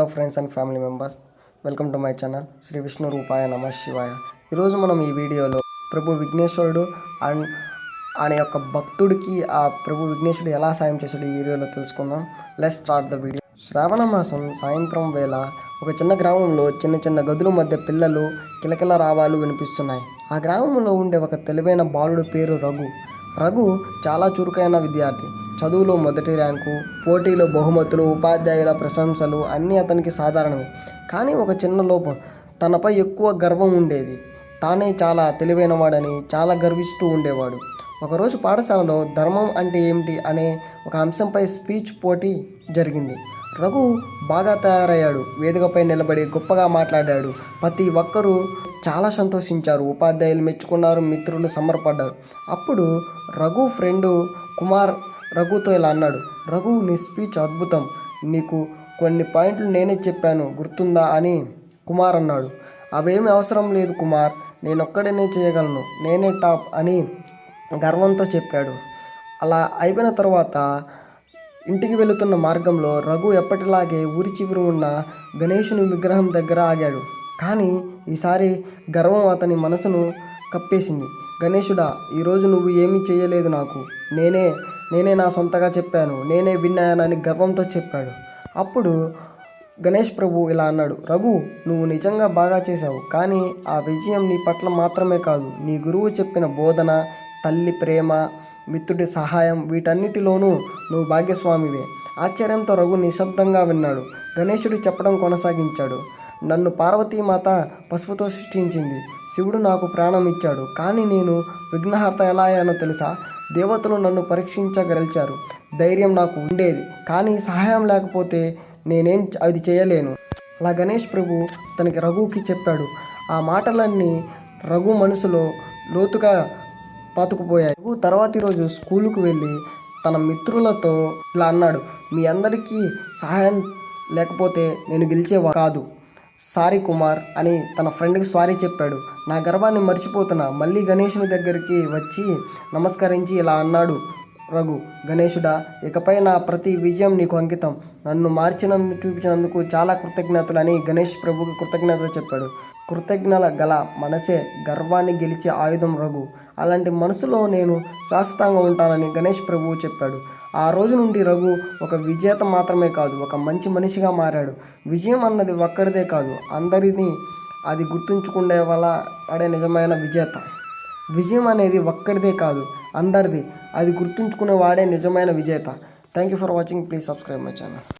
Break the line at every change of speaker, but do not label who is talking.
Hello friends and family members, welcome to my channel Shri Vishnu రూపాయ నమ శివాయ. ఈరోజు మనం ఈ వీడియోలో ప్రభు విఘ్నేశ్వరుడు అండ్ ఆయన యొక్క భక్తుడికి ఆ ప్రభు విఘ్నేశ్వరుడు ఎలా సాయం చేశాడు ఈ వీడియోలో తెలుసుకుందాం. Let's start the video. శ్రావణ మాసం సాయంత్రం వేళ ఒక చిన్న గ్రామంలో చిన్న చిన్న గదుల మధ్య పిల్లలు కిలకిల రావాలు వినిపిస్తున్నాయి. ఆ గ్రామంలో ఉండే ఒక తెలివైన బాలుడి పేరు రఘు చాలా చురుకైన విద్యార్థి. చదువులో మొదటి ర్యాంకు, పోటీలో బహుమతులు, ఉపాధ్యాయుల ప్రశంసలు అన్నీ అతనికి సాధారణమే. కానీ ఒక చిన్న లోపం, తనపై ఎక్కువ గర్వం ఉండేది. తానే చాలా తెలివైనవాడని చాలా గర్విస్తూ ఉండేవాడు. ఒకరోజు పాఠశాలలో ధర్మం అంటే ఏమిటి అనే ఒక అంశంపై స్పీచ్ పోటీ జరిగింది. రఘు బాగా తయారయ్యాడు. వేదికపై నిలబడి గొప్పగా మాట్లాడాడు. ప్రతి ఒక్కరూ చాలా సంతోషించారు. ఉపాధ్యాయులు మెచ్చుకున్నారు, మిత్రులు సంబరపడ్డారు. అప్పుడు రఘు ఫ్రెండు కుమార్ రఘుతో ఇలా అన్నాడు, రఘు, నీ స్పీచ్ అద్భుతం, నీకు కొన్ని పాయింట్లు నేనే చెప్పాను గుర్తుందా అని కుమార్ అన్నాడు. అవేమీ అవసరం లేదు కుమార్, నేనొక్కడనే చేయగలను, నేనే టాప్ అని గర్వంతో చెప్పాడు. అలా అయిపోయిన తర్వాత ఇంటికి వెళుతున్న మార్గంలో రఘు ఎప్పటిలాగే ఊరి చివరి ఉన్న గణేశుని విగ్రహం దగ్గర ఆగాడు. కానీ ఈసారి గర్వం అతని మనసును కప్పేసింది. గణేశుడా, ఈరోజు నువ్వు ఏమీ చేయలేదు, నాకు నేనే నా సొంతగా చెప్పాను, నేనే విన్నానని గర్వంతో చెప్పాడు. అప్పుడు గణేష్ ప్రభు ఇలా అన్నాడు, రఘు, నువ్వు నిజంగా బాగా చేశావు. కానీ ఆ విజయం నీ పట్ల మాత్రమే కాదు, నీ గురువు చెప్పిన బోధన, తల్లి ప్రేమ, మిత్రుడి సహాయం, వీటన్నిటిలోనూ నువ్వు భాగ్యస్వామివే. ఆశ్చర్యంతో రఘు నిశ్శబ్దంగా విన్నాడు. గణేశుడు చెప్పడం కొనసాగించాడు, నన్ను పార్వతీమాత పసుపుతో సృష్టించింది, శివుడు నాకు ప్రాణం ఇచ్చాడు. కానీ నేను విఘ్నహర్త ఎలా అయ్యానో తెలుసా? దేవతలు నన్ను పరీక్షించగలిచారు. ధైర్యం నాకు ఉండేది, కానీ సహాయం లేకపోతే నేనేం అది చేయలేను. అలా గణేష్ ప్రభు తనకి రఘుకి చెప్పాడు. ఆ మాటలన్నీ రఘు మనసులో లోతుగా పాతుకుపోయాయి. రఘు తర్వాతి రోజు స్కూలుకు వెళ్ళి తన మిత్రులతో ఇలా అన్నాడు, మీ అందరికీ సహాయం లేకపోతే నేను గెలిచేవా కాదు. సారీ కుమార్ అని తన ఫ్రెండ్కి సారీ చెప్పాడు. నా గర్వాన్ని మర్చిపోతున్నా. మళ్ళీ గణేశుని దగ్గరికి వచ్చి నమస్కరించి ఇలా అన్నాడు రఘు, గణేశుడా, ఇకపై నా ప్రతి విజయం నీకు అంకితం. నన్ను చూపించినందుకు చాలా కృతజ్ఞతలు అని గణేష్ ప్రభుకి కృతజ్ఞతలు చెప్పాడు. కృతజ్ఞతల గల మనసే గర్వాన్ని గెలిచే ఆయుధం రఘు. అలాంటి మనసులో నేను శాశ్వతంగా ఉంటానని గణేష్ ప్రభువు చెప్పాడు. ఆ రోజు నుండి రఘు ఒక విజేత మాత్రమే కాదు, ఒక మంచి మనిషిగా మారాడు. విజయం అన్నది ఒక్కడిదే కాదు, అందరినీ అది గుర్తుంచుకునే వాడే నిజమైన విజేత. విజయం అనేది ఒక్కడిదే కాదు, అందరిది అది గుర్తుంచుకునే వాడే నిజమైన విజేత. Thank you for watching. Please subscribe my channel.